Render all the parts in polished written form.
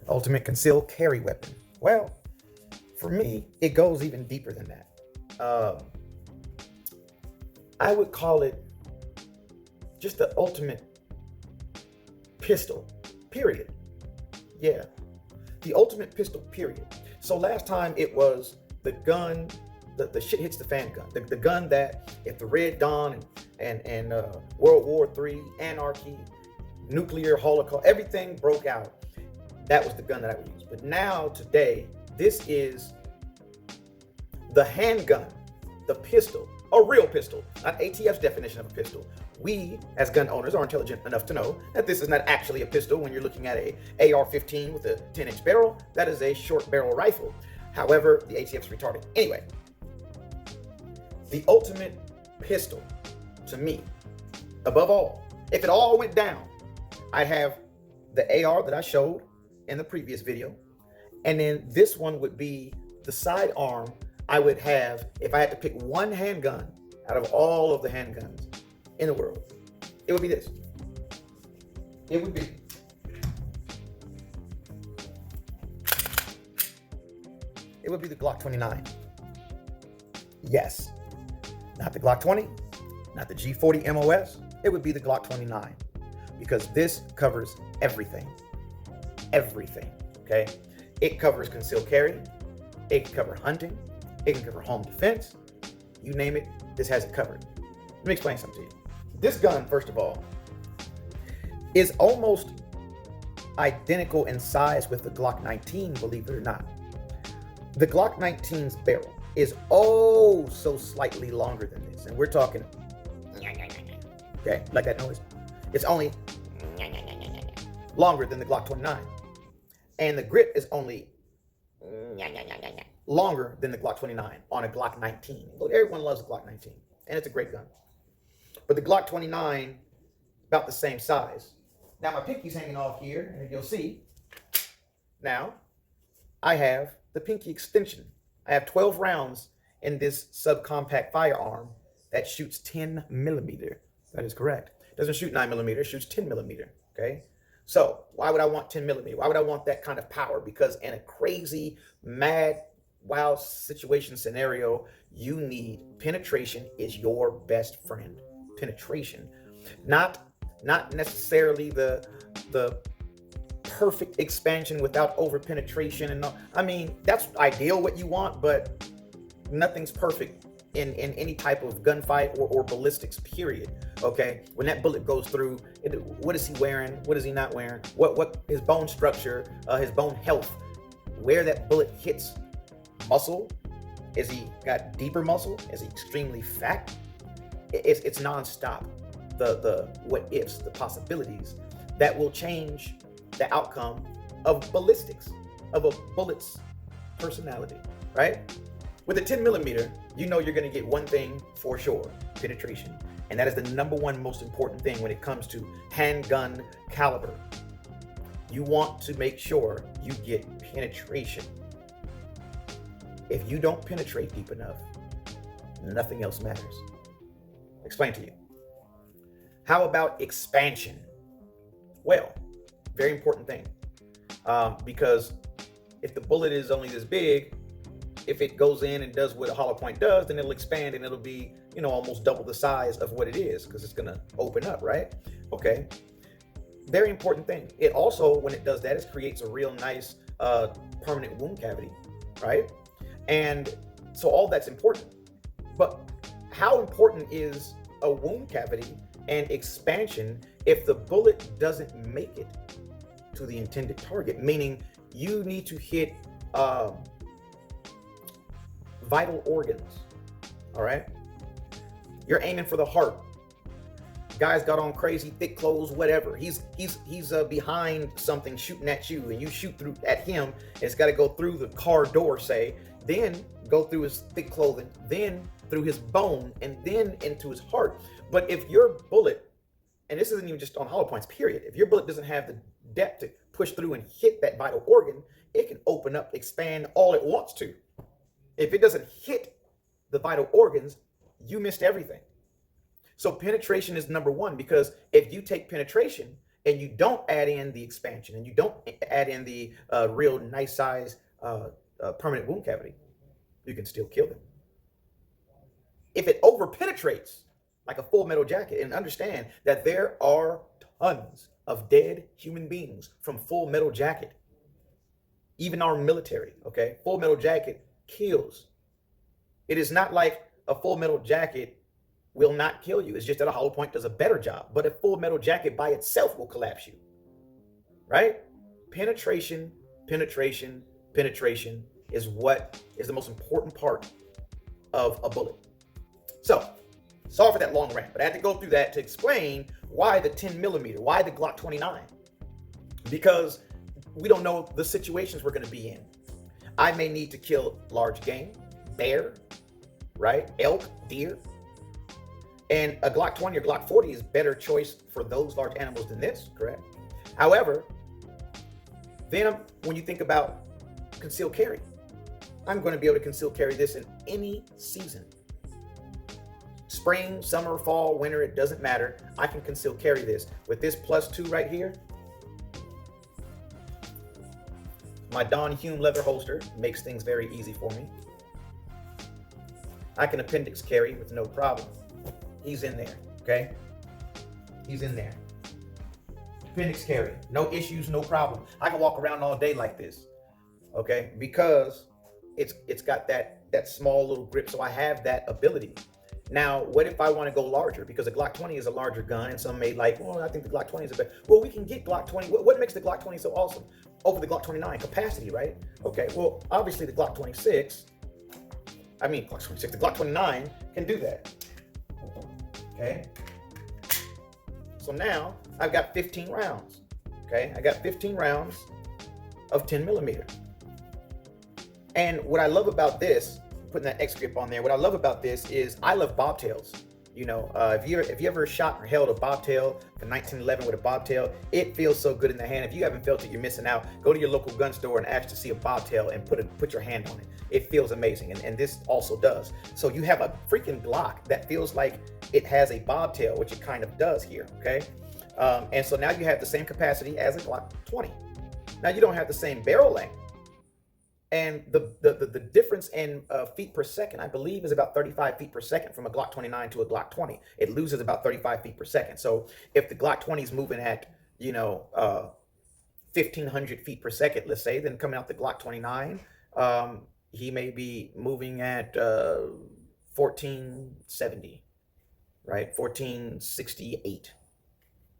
Ultimate concealed carry weapon. Well, for me, it goes even deeper than that. Um, I would call it just the ultimate pistol, period. Yeah, the ultimate pistol, period. So last time it was the gun, the shit hits the fan gun, the gun that if the Red Dawn and World War III, anarchy, nuclear holocaust, everything broke out, that was the gun that I would use. But now, today, this is the handgun, the pistol, a real pistol, not ATF's definition of a pistol. We, as gun owners, are intelligent enough to know that this is not actually a pistol when you're looking at a AR-15 with a 10-inch barrel. That is a short barrel rifle. However, the ATF's retarded. Anyway, the ultimate pistol, to me, above all, if it all went down, I'd have the AR that I showed in the previous video, and then this one would be the sidearm I would have if I had to pick one handgun out of all of the handguns in the world. It would be this. It would be the Glock 29. Yes, not the Glock 20, not the G40 MOS. It would be the Glock 29 because this covers everything. Everything. Okay, it covers concealed carry. It can cover hunting. It can cover home defense. You name it, this has it covered. Let me explain something to you. This gun, first of all, is almost identical in size with the Glock 19, believe it or not. The Glock 19's barrel is oh so slightly longer than this. And we're talking, okay, like that noise. It's only longer than the Glock 29. And the grip is only longer than the Glock 29 on a Glock 19. Everyone loves the Glock 19, and it's a great gun. But the Glock 29, about the same size. Now my pinky's hanging off here, and you'll see, now, I have the pinky extension. I have 12 rounds in this subcompact firearm that shoots 10 millimeter. That is correct. It doesn't shoot 9 millimeter, it shoots 10 millimeter, okay? So why would I want 10 millimeter? Why would I want that kind of power? Because in a crazy, mad, wild situation scenario, you need penetration is your best friend. Penetration, not necessarily the perfect expansion without over penetration and all. I mean, that's ideal what you want, but nothing's perfect in any type of gunfight or ballistics, period. Okay, when that bullet goes through, what is he wearing? What is he not wearing? What his bone structure, his bone health, where that bullet hits muscle. Is he got deeper muscle? Is he extremely fat? It's nonstop. The what ifs, the possibilities that will change the outcome of ballistics, of a bullet's personality, right? With a 10 millimeter, you know you're going to get one thing for sure: penetration. And that is the number one most important thing when it comes to handgun caliber. You want to make sure you get penetration. If you don't penetrate deep enough, nothing else matters. Explain to you. How about expansion? Well, very important thing. Because if the bullet is only this big, if it goes in and does what a hollow point does, then it'll expand and it'll be, almost double the size of what it is because it's going to open up, right? Okay. Very important thing. It also, when it does that, it creates a real nice permanent wound cavity, right? And so all that's important. But how important is a wound cavity and expansion if the bullet doesn't make it to the intended target? Meaning you need to hit vital organs, all right? You're aiming for the heart. Guy's got on crazy thick clothes, whatever. He's behind something shooting at you, and you shoot through at him. It's got to go through the car door, say, then go through his thick clothing, then through his bone, and then into his heart. But if your bullet, and this isn't even just on hollow points, period, if your bullet doesn't have the depth to push through and hit that vital organ, it can open up, expand all it wants to. If it doesn't hit the vital organs, you missed everything. So penetration is number one, because if you take penetration, and you don't add in the expansion, and you don't add in the real nice size permanent wound cavity, you can still kill them. If it over penetrates like a full metal jacket, and understand that there are tons of dead human beings from full metal jacket, even our military, okay? Full metal jacket kills. It is not like a full metal jacket will not kill you. It's just that a hollow point does a better job. But a full metal jacket by itself will collapse you, right? Penetration, penetration, penetration is what is the most important part of a bullet. So, sorry for that long rant, but I had to go through that to explain why the 10 millimeter, why the Glock 29, because we don't know the situations we're going to be in. I may need to kill large game, bear, right? Elk, deer. And a Glock 20 or Glock 40 is better choice for those large animals than this, correct? However, then when you think about concealed carry, I'm going to be able to conceal carry this in any season. Spring, summer, fall, winter, it doesn't matter. I can conceal carry this. With this +2 right here, my Don Hume leather holster makes things very easy for me. I can appendix carry with no problem. He's in there, okay? He's in there. Appendix carry, no issues, no problem. I can walk around all day like this, okay? Because it's got that small little grip, so I have that ability. Now, what if I want to go larger? Because the Glock 20 is a larger gun, and some may like, well, I think the Glock 20 is a better. Well, we can get Glock 20. What makes the Glock 20 so awesome over the Glock 29? Capacity, right? Okay, well, obviously the Glock 26, the Glock 29 can do that. Okay? So now I've got 15 rounds. Okay? I got 15 rounds of 10 millimeter. And what I love about this, putting that X grip on there, what I love about this is I love bobtails. You know, if you ever shot or held a bobtail from 1911 with a bobtail, it feels so good in the hand. If you haven't felt it, you're missing out. Go to your local gun store and ask to see a bobtail and put your hand on it. It feels amazing, and this also does. So you have a freaking Glock that feels like it has a bobtail, which it kind of does here, okay? And so now you have the same capacity as a Glock 20. Now you don't have the same barrel length. And the difference in feet per second, I believe, is about 35 feet per second from a Glock 29 to a Glock 20. It loses about 35 feet per second. So if the Glock 20 is moving at, 1,500 feet per second, let's say, then coming out the Glock 29, he may be moving at 1470, right? 1468,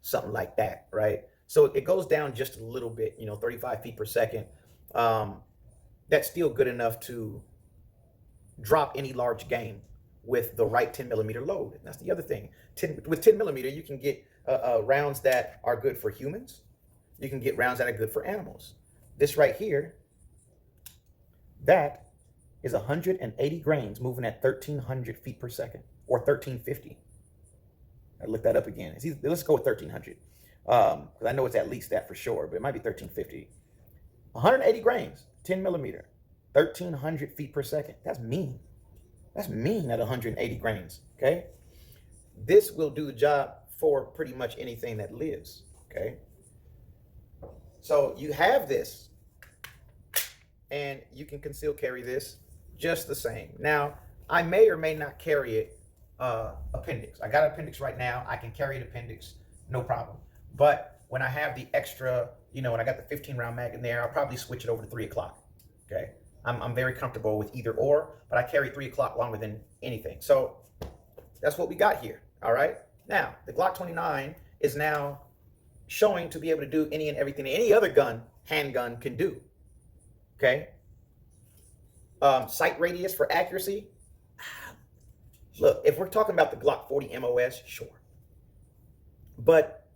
something like that, right? So it goes down just a little bit, 35 feet per second. That's still good enough to drop any large game with the right 10 millimeter load. And that's the other thing. With 10 millimeter, you can get rounds that are good for humans. You can get rounds that are good for animals. This right here, that is 180 grains moving at 1,300 feet per second, or 1,350. I looked that up again. Let's go with 1,300. Because I know it's at least that for sure, but it might be 1,350. 180 grains, 10 millimeter, 1,300 feet per second. That's mean. That's mean at 180 grains, okay? This will do the job for pretty much anything that lives, okay? So you have this, and you can conceal carry this just the same. Now, I may or may not carry it appendix. I got an appendix right now. I can carry an appendix, no problem. But when I have the extra, when I got the 15 round mag in there, I'll probably switch it over to 3 o'clock. Okay. I'm very comfortable with either or, but I carry 3 o'clock longer than anything. So that's what we got here. All right. Now, the Glock 29 is now showing to be able to do any and everything any other gun, handgun, can do. Okay. Sight radius for accuracy. Look, if we're talking about the Glock 40 MOS, sure. But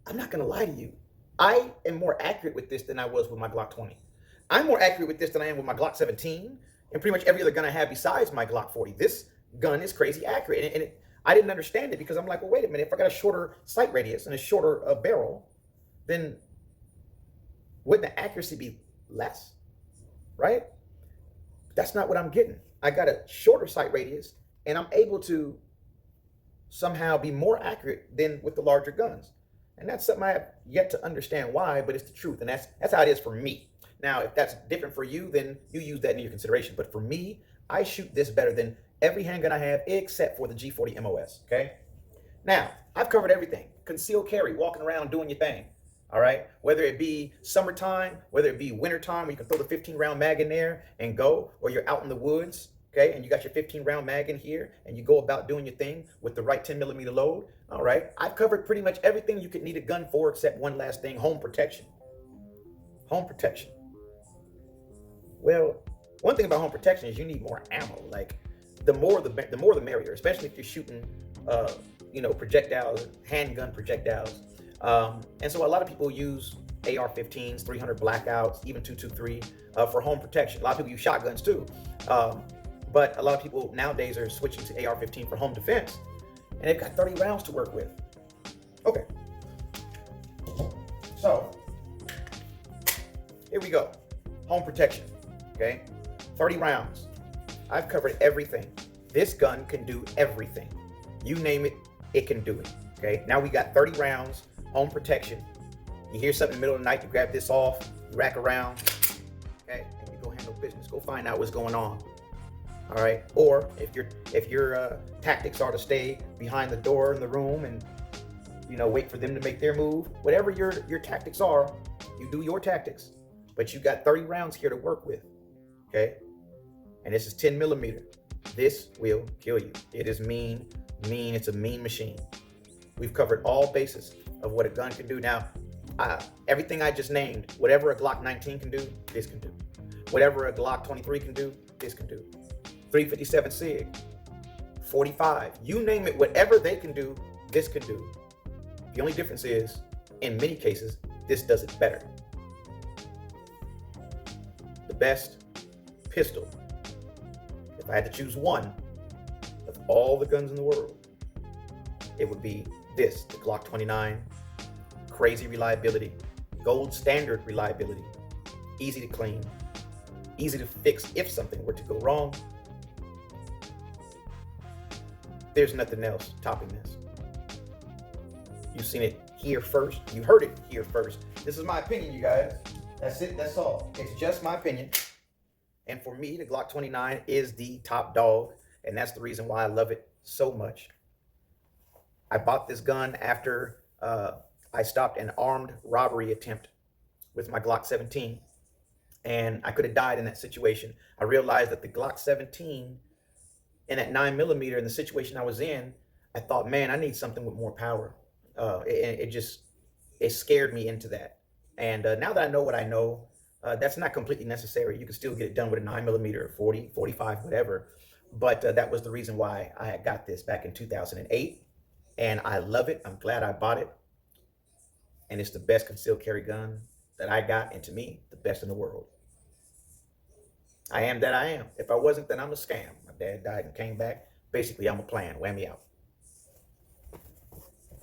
I'm not going to lie to you. I am more accurate with this than I was with my Glock 20. I'm more accurate with this than I am with my Glock 17 and pretty much every other gun I have besides my Glock 40. This gun is crazy accurate. And I didn't understand it because I'm like, well, wait a minute. If I got a shorter sight radius and a shorter barrel, then wouldn't the accuracy be less? Right? That's not what I'm getting. I got a shorter sight radius and I'm able to somehow be more accurate than with the larger guns. And that's something I have yet to understand why, but it's the truth. And that's how it is for me. Now, if that's different for you, then you use that in your consideration. But for me, I shoot this better than every handgun I have except for the G40 MOS. Okay. Now, I've covered everything. Concealed carry, walking around doing your thing. All right. Whether it be summertime, whether it be wintertime, where you can throw the 15-round mag in there and go, or you're out in the woods, okay, and you got your 15-round mag in here, and you go about doing your thing with the right 10mm load. All right. I've covered pretty much everything you could need a gun for, except one last thing: home protection. Home protection. Well, one thing about home protection is you need more ammo. Like the more the merrier, especially if you're shooting projectiles, handgun projectiles. And so a lot of people use AR-15s, 300 blackouts, even 223 for home protection. A lot of people use shotguns too. But a lot of people nowadays are switching to AR-15 for home defense, and they've got 30 rounds to work with. Okay. So here we go. Home protection. Okay. 30 rounds. I've covered everything. This gun can do everything. You name it, it can do it. Okay. Now we got 30 rounds, home protection. You hear something in the middle of the night, you grab this off, you rack around, okay, and you go handle business. Go find out what's going on. All right. Or if your tactics are to stay behind the door in the room and wait for them to make their move, whatever your tactics are, you do your tactics. But you got 30 rounds here to work with. Okay. And this is 10mm. This will kill you. It is mean. It's a mean machine. We've covered all bases of what a gun can do. Now, everything I just named, whatever a Glock 19 can do, this can do. Whatever a Glock 23 can do, this can do. 357 SIG, 45, you name it, whatever they can do, this can do. The only difference is, in many cases, this does it better. The best pistol, if I had to choose one of all the guns in the world, it would be this, the Glock 29. Crazy reliability, gold standard reliability, easy to clean, easy to fix if something were to go wrong. There's nothing else topping this. You've seen it here first. You heard it here first. This is my opinion, you guys. That's it. That's all. It's just my opinion. And for me, the Glock 29 is the top dog. And that's the reason why I love it so much. I bought this gun after I stopped an armed robbery attempt with my Glock 17. And I could have died in that situation. I realized that the Glock 17 and at 9mm in the situation I was in, I thought, man, I need something with more power. It scared me into that. And now that I know what I know, that's not completely necessary. You can still get it done with a 9mm, 40, 45, whatever. But that was the reason why I had got this back in 2008. And I love it. I'm glad I bought it. And it's the best concealed carry gun that I got. And to me, the best in the world. I am that I am. If I wasn't, then I'm a scam. My dad died and came back. Basically, I'm a plan. Whammy out.